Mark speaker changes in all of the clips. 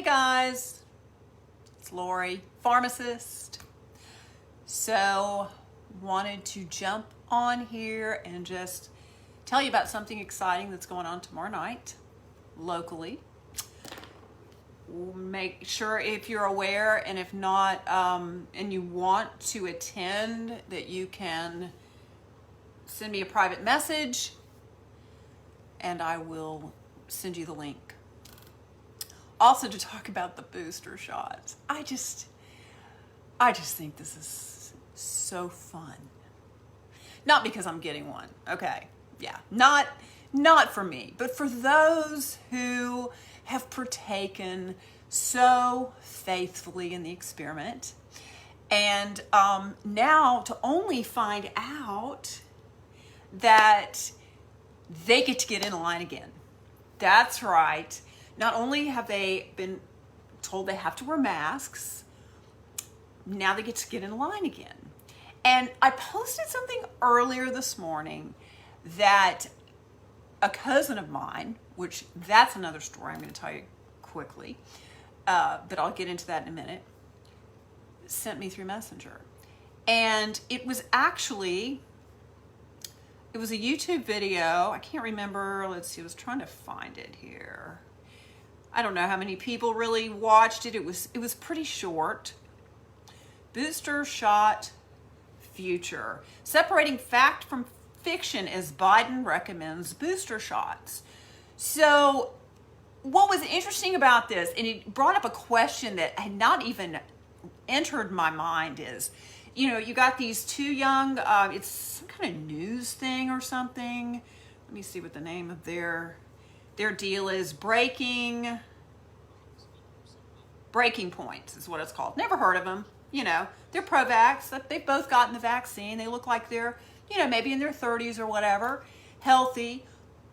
Speaker 1: Hey guys, it's Lori, pharmacist. So, wanted to jump on here and just tell you about something exciting that's going on tomorrow night, locally. Make sure if you're aware, and if not, and you want to attend, that you can send me a private message and I will send you the link. Also, to talk about the booster shots. I just think this is so fun. Not because I'm getting one. Okay. Yeah. Not for me, but for those who have partaken so faithfully in the experiment. And now to only find out that they get to get in line again. That's right. Not only have they been told they have to wear masks, now they get to get in line again. And I posted something earlier this morning that a cousin of mine, which that's another story I'm going to tell you quickly, but I'll get into that in a minute, sent me through Messenger. And it was a YouTube video. I can't remember. Let's see. I was trying to find it here. I don't know how many people really watched it. It was pretty short. Booster shot future. Separating fact from fiction as Biden recommends booster shots. So what was interesting about this, and it brought up a question that had not even entered my mind, is, you got these two young, it's some kind of news thing or something. Let me see what the name of their deal is. Breaking Points is what it's called. Never heard of them. They're pro-vax. They've both gotten the vaccine. They look like they're, maybe in their 30s or whatever, healthy.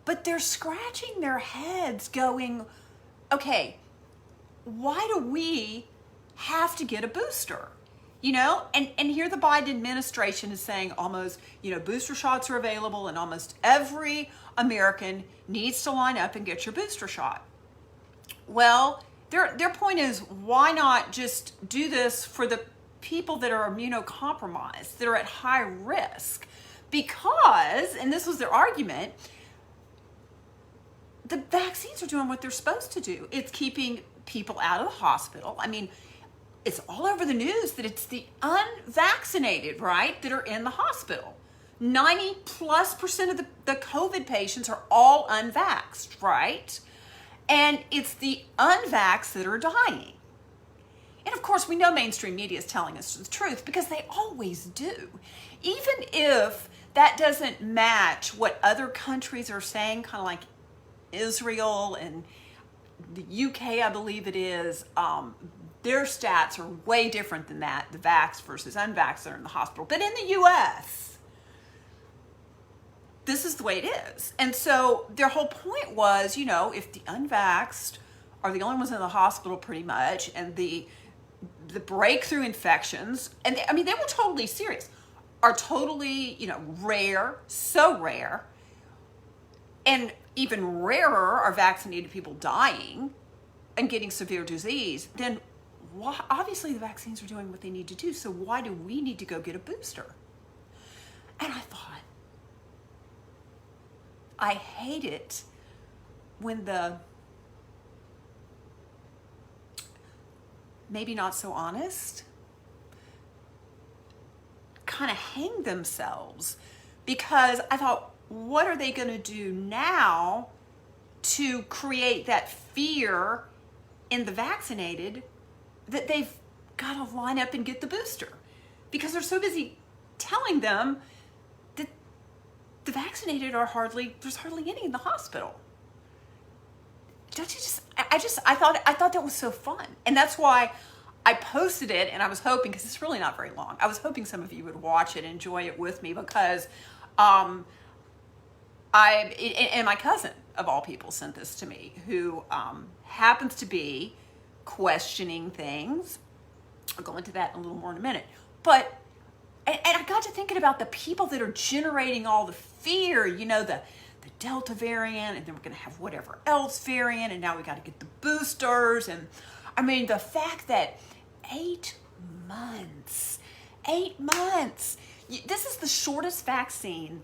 Speaker 1: But they're scratching their heads going, okay, why do we have to get a booster? And here the Biden administration is saying almost, booster shots are available and almost every American needs to line up and get your booster shot. Well, their point is, why not just do this for the people that are immunocompromised, that are at high risk? Because, and this was their argument, the vaccines are doing what they're supposed to do. It's keeping people out of the hospital. I mean, it's all over the news that it's the unvaccinated, right, that are in the hospital. 90+% of the COVID patients are all unvaxxed, right? And it's the unvaxxed that are dying. And of course, we know mainstream media is telling us the truth because they always do. Even if that doesn't match what other countries are saying, kind of like Israel and the UK, I believe it is, their stats are way different than that, the vaxxed versus unvaxxed that are in the hospital. But in the US, this is the way it is. And so their whole point was, if the unvaxxed are the only ones in the hospital pretty much, and the breakthrough infections, and they were totally serious, are totally, rare, so rare, and even rarer are vaccinated people dying and getting severe disease, then obviously the vaccines are doing what they need to do, so why do we need to go get a booster? And I thought, I hate it when the maybe not so honest kind of hang themselves, because I thought, what are they going to do now to create that fear in the vaccinated that they've got to line up and get the booster? Because they're so busy telling them that the vaccinated there's hardly any in the hospital. Don't you I thought that was so fun. And that's why I posted it, and I was hoping, because it's really not very long, I was hoping some of you would watch it, enjoy it with me, because and my cousin, of all people, sent this to me, who happens to be questioning things. I'll go into that a little more in a minute. But, and I got to thinking about the people that are generating all the fear, the Delta variant, and then we're going to have whatever else variant, and now we got to get the boosters. And I mean, the fact that 8 months, this is the shortest vaccine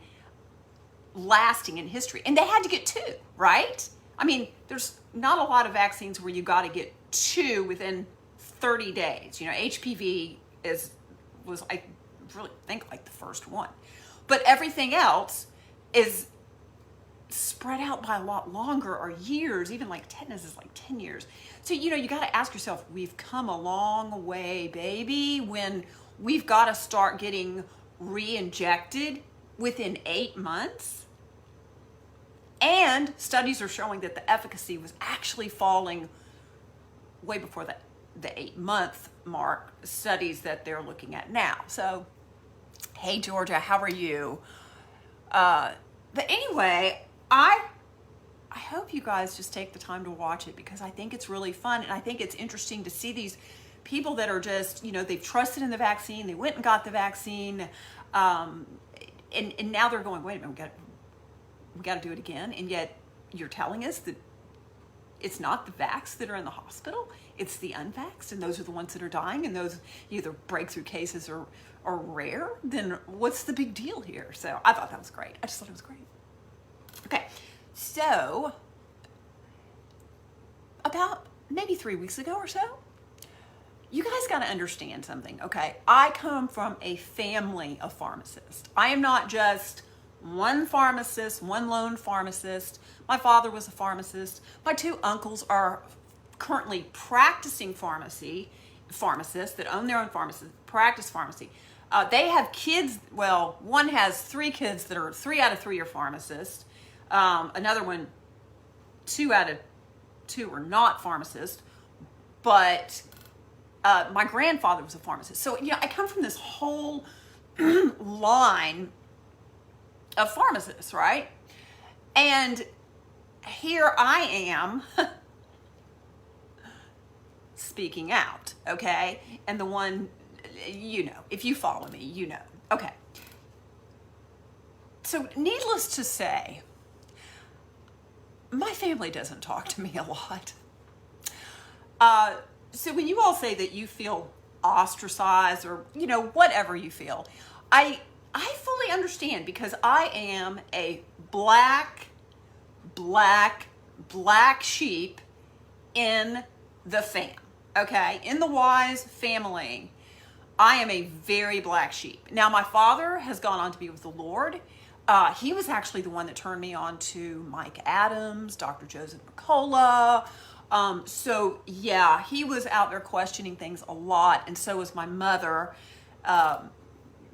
Speaker 1: lasting in history. And they had to get 2, right? I mean, there's not a lot of vaccines where you got to get 2 within 30 days. You know, HPV was I really think like the first one. But everything else is spread out by a lot longer, or years. Even like tetanus is like 10 years. So, you know, you got to ask yourself, we've come a long way, baby, when we've got to start getting re-injected within 8 months. And studies are showing that the efficacy was actually falling way before the 8-month mark, studies that they're looking at now. So, hey, Georgia, how are you? But anyway, I hope you guys just take the time to watch it, because I think it's really fun, and I think it's interesting to see these people that are just, you know, they've trusted in the vaccine, they went and got the vaccine, and now they're going, wait a minute, we got to do it again, and yet you're telling us that it's not the vaxxed that are in the hospital, it's the unvaxxed, and those are the ones that are dying, and those either breakthrough cases are rare. Then what's the big deal here? So I thought that was great. I just thought it was great. Okay, so about maybe 3 weeks ago or so, you guys got to understand something, okay? I come from a family of pharmacists. I am not just one pharmacist, one lone pharmacist. My father was a pharmacist. My 2 uncles are currently practicing pharmacists that own their own pharmacies, practice pharmacy. They have kids, well, one has 3 kids that are 3 out of 3 are pharmacists. Another one, 2 out of 2 are not pharmacists. But my grandfather was a pharmacist. So, you know, I come from this whole line of pharmacists, right? And here I am speaking out, okay? And the one, you know, if you follow me, you know. Okay. So needless to say, my family doesn't talk to me a lot. So when you all say that you feel ostracized, or, you know, whatever you feel, I fully understand, because I am a black sheep in the fam, okay? In the Wise family, I am a very black sheep. Now, my father has gone on to be with the Lord. He was actually the one that turned me on to Mike Adams, Dr. Joseph McCullough. So yeah, he was out there questioning things a lot, and so was my mother.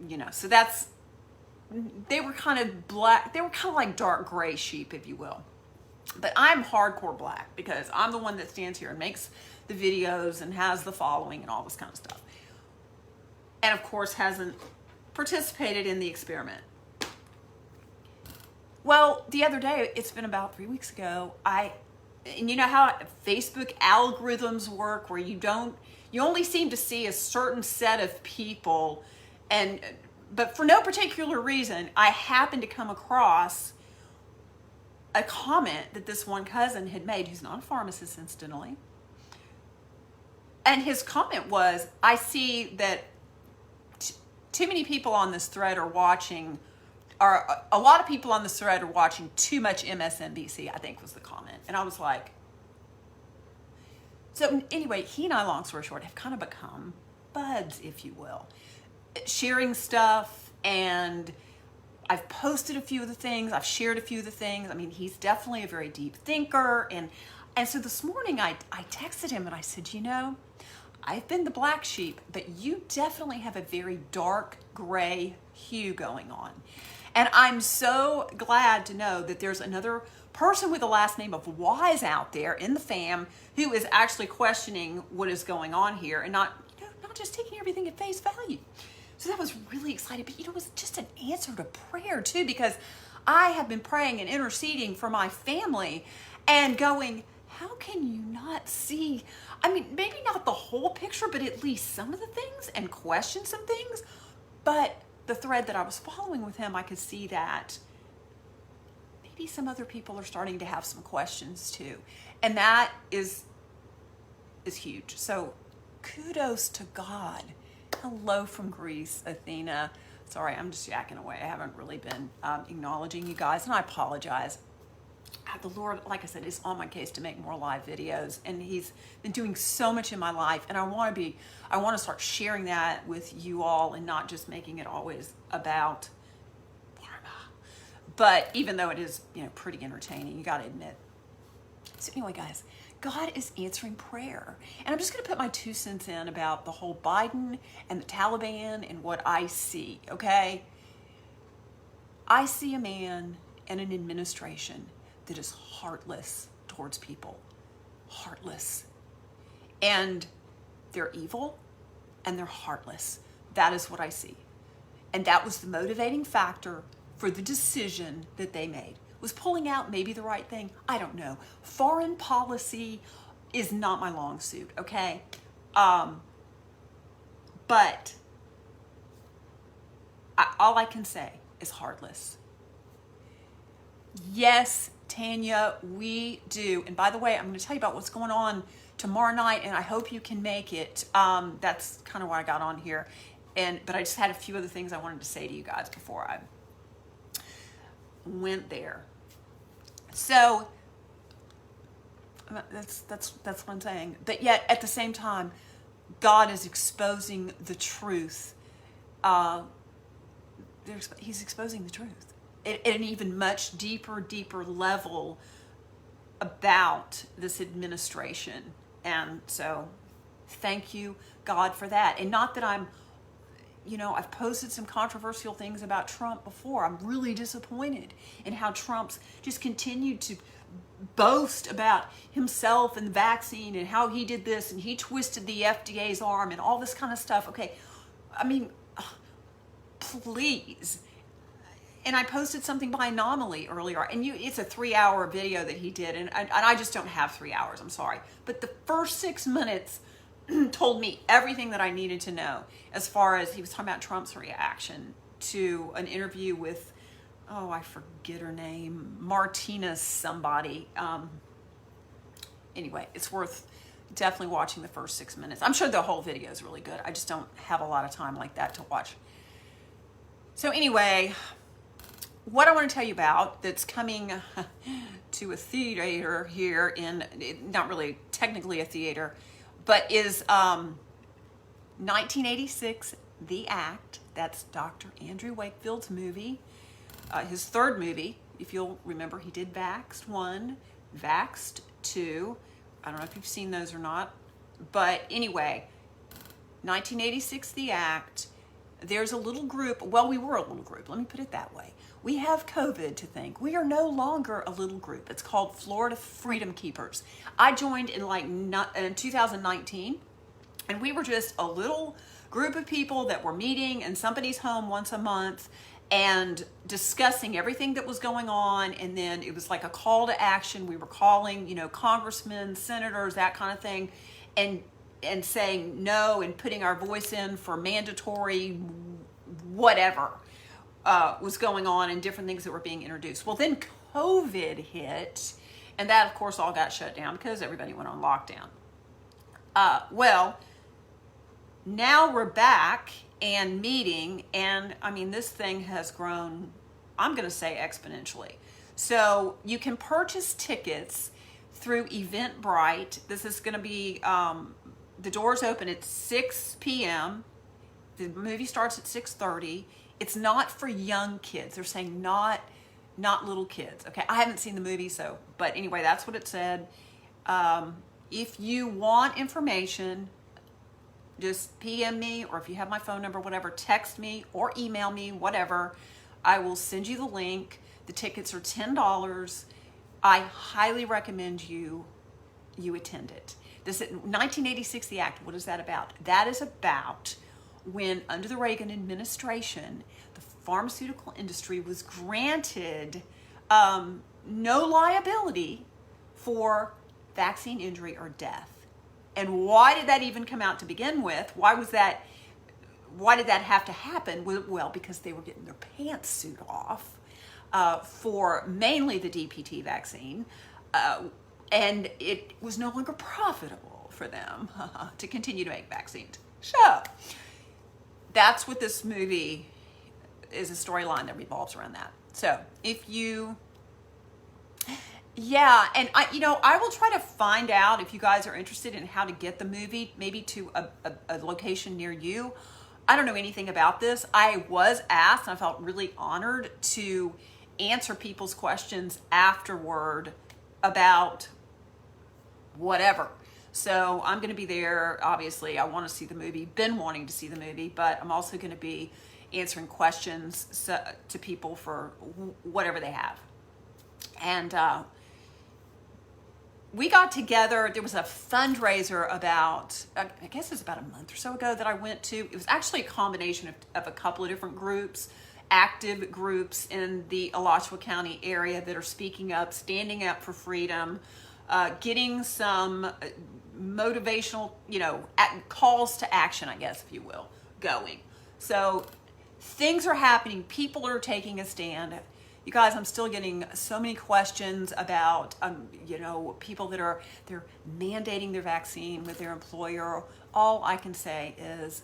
Speaker 1: You know, so they were kind of black, they were kind of like dark gray sheep, if you will. But I'm hardcore black, because I'm the one that stands here and makes the videos and has the following and all this kind of stuff. And of course hasn't participated in the experiment. Well, the other day, it's been about 3 weeks ago, and you know how Facebook algorithms work, where you only seem to see a certain set of people, but for no particular reason, I happened to come across a comment that this one cousin had made, who's not a pharmacist, incidentally. And his comment was, I see that too many people on this thread are watching, or a lot of people on this thread are watching too much MSNBC, I think was the comment. And I was like, so anyway, he and I, long story short, have kind of become buds, if you will. Sharing stuff, and I've posted a few of the things, I've shared a few of the things. I mean, he's definitely a very deep thinker. And so this morning I texted him and I said, you know, I've been the black sheep, but you definitely have a very dark gray hue going on. And I'm so glad to know that there's another person with the last name of Wise out there in the fam who is actually questioning what is going on here, and not just taking everything at face value. So that was really exciting. But, you know, it was just an answer to prayer too, because I have been praying and interceding for my family and going, how can you not see, I mean, maybe not the whole picture, but at least some of the things, and question some things. But the thread that I was following with him, I could see that maybe some other people are starting to have some questions too. And that is is huge. So kudos to God. Hello from Greece, Athena. Sorry, I'm just yakking away. I haven't really been acknowledging you guys, and I apologize. The Lord, like I said, is on my case to make more live videos, and He's been doing so much in my life, and I want to start sharing that with you all, and not just making it always about pharma. But even though it is, pretty entertaining, you got to admit. So anyway, guys, God is answering prayer, and I'm just going to put my 2 cents in about the whole Biden and the Taliban and what I see. Okay, I see a man and an administration that is heartless towards people. Heartless. And they're evil and they're heartless. That is what I see. And that was the motivating factor for the decision that they made. Was pulling out maybe the right thing? I don't know. Foreign policy is not my long suit, okay? But all I can say is heartless. Yes, Tanya, we do. And by the way, I'm going to tell you about what's going on tomorrow night, and I hope you can make it. That's kind of why I got on here. But I just had a few other things I wanted to say to you guys before I went there. So that's what I'm saying. But yet, at the same time, God is exposing the truth. He's exposing the truth at an even much deeper level about this administration. And so thank you, God, for that. And not that I'm, I've posted some controversial things about Trump before. I'm really disappointed in how Trump's just continued to boast about himself and the vaccine and how he did this and he twisted the FDA's arm and all this kind of stuff. Okay, I mean, please. And I posted something by Anomaly earlier, and it's a 3-hour video that he did, and I just don't have 3 hours, I'm sorry. But the first 6 minutes told me everything that I needed to know as far as he was talking about Trump's reaction to an interview with, I forget her name, Martina somebody. Anyway, it's worth definitely watching the first 6 minutes. I'm sure the whole video is really good. I just don't have a lot of time like that to watch. So anyway, what I want to tell you about that's coming to a theater here in, not really technically a theater, but is 1986, The Act. That's Dr. Andrew Wakefield's movie, his third movie. If you'll remember, he did Vaxxed 1, Vaxxed 2. I don't know if you've seen those or not. But anyway, 1986, The Act. There's a little group. Well, we were a little group. Let me put it that way. We have COVID to thank. We are no longer a little group. It's called Florida Freedom Keepers. I joined in 2019, and we were just a little group of people that were meeting in somebody's home once a month and discussing everything that was going on. And then it was like a call to action. We were calling, congressmen, senators, that kind of thing, and saying no and putting our voice in for mandatory whatever was going on and different things that were being introduced. Well, then COVID hit, and that, of course, all got shut down because everybody went on lockdown. Well, now we're back and meeting, and I mean, this thing has grown, I'm going to say exponentially. So you can purchase tickets through Eventbrite. This is going to be, the doors open at 6 p.m. The movie starts at 6:30. It's not for young kids. They're saying not little kids. Okay, I haven't seen the movie, but anyway, that's what it said. If you want information, just PM me, or if you have my phone number, whatever, text me or email me, whatever. I will send you the link. The tickets are $10. I highly recommend you attend it. This 1986, The Act. What is that about? That is about when, under the Reagan administration, the pharmaceutical industry was granted no liability for vaccine injury or death. And why did that even come out to begin with? Why did that have to happen? Well, because they were getting their pantsuit off for mainly the DPT vaccine. and it was no longer profitable for them to continue to make vaccines. So that's what this movie is, a storyline that revolves around that. So if you, yeah, and I will try to find out if you guys are interested in how to get the movie, maybe to a location near you. I don't know anything about this. I was asked, and I felt really honored to answer people's questions afterward about whatever. So I'm going to be there. Obviously, I want to see the movie, been wanting to see the movie, but I'm also going to be answering questions to people for whatever they have. And we got together. There was a fundraiser about, I guess it was about a month or so ago that I went to. It was actually a combination of a couple of different groups, active groups in the Alachua County area that are speaking up, standing up for freedom, getting some motivational, calls to action, I guess, if you will, going. So things are happening. People are taking a stand. You guys, I'm still getting so many questions about, people they're mandating their vaccine with their employer. All I can say is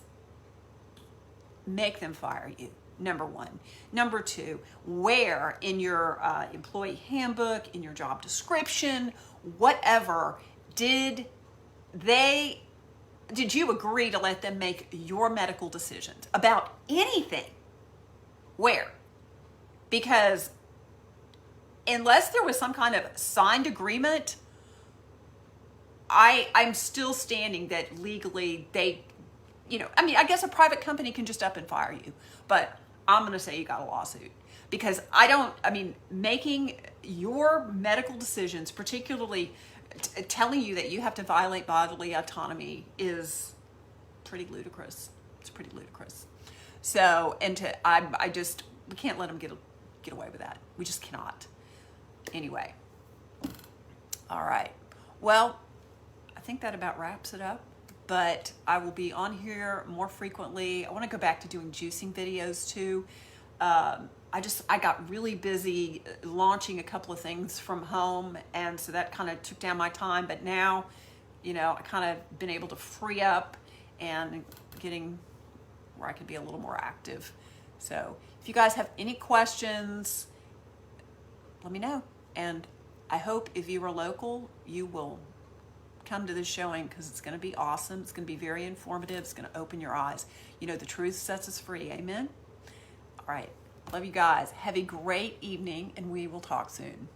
Speaker 1: make them fire you. Number one. Number two, where in your employee handbook, in your job description, whatever, did you agree to let them make your medical decisions about anything? Where? Because unless there was some kind of signed agreement, I'm still standing that legally they, I guess a private company can just up and fire you, but I'm going to say you got a lawsuit because making your medical decisions, particularly telling you that you have to violate bodily autonomy, is pretty ludicrous. It's pretty ludicrous. So, we can't let them get away with that. We just cannot. Anyway. All right. Well, I think that about wraps it up, but I will be on here more frequently. I want to go back to doing juicing videos too. I got really busy launching a couple of things from home, and so that kind of took down my time, but now, I kind of been able to free up and getting where I can be a little more active. So if you guys have any questions, let me know. And I hope if you are local, you will come to this showing because it's going to be awesome. It's going to be very informative. It's going to open your eyes. The truth sets us free. Amen. All right. Love you guys. Have a great evening, and we will talk soon.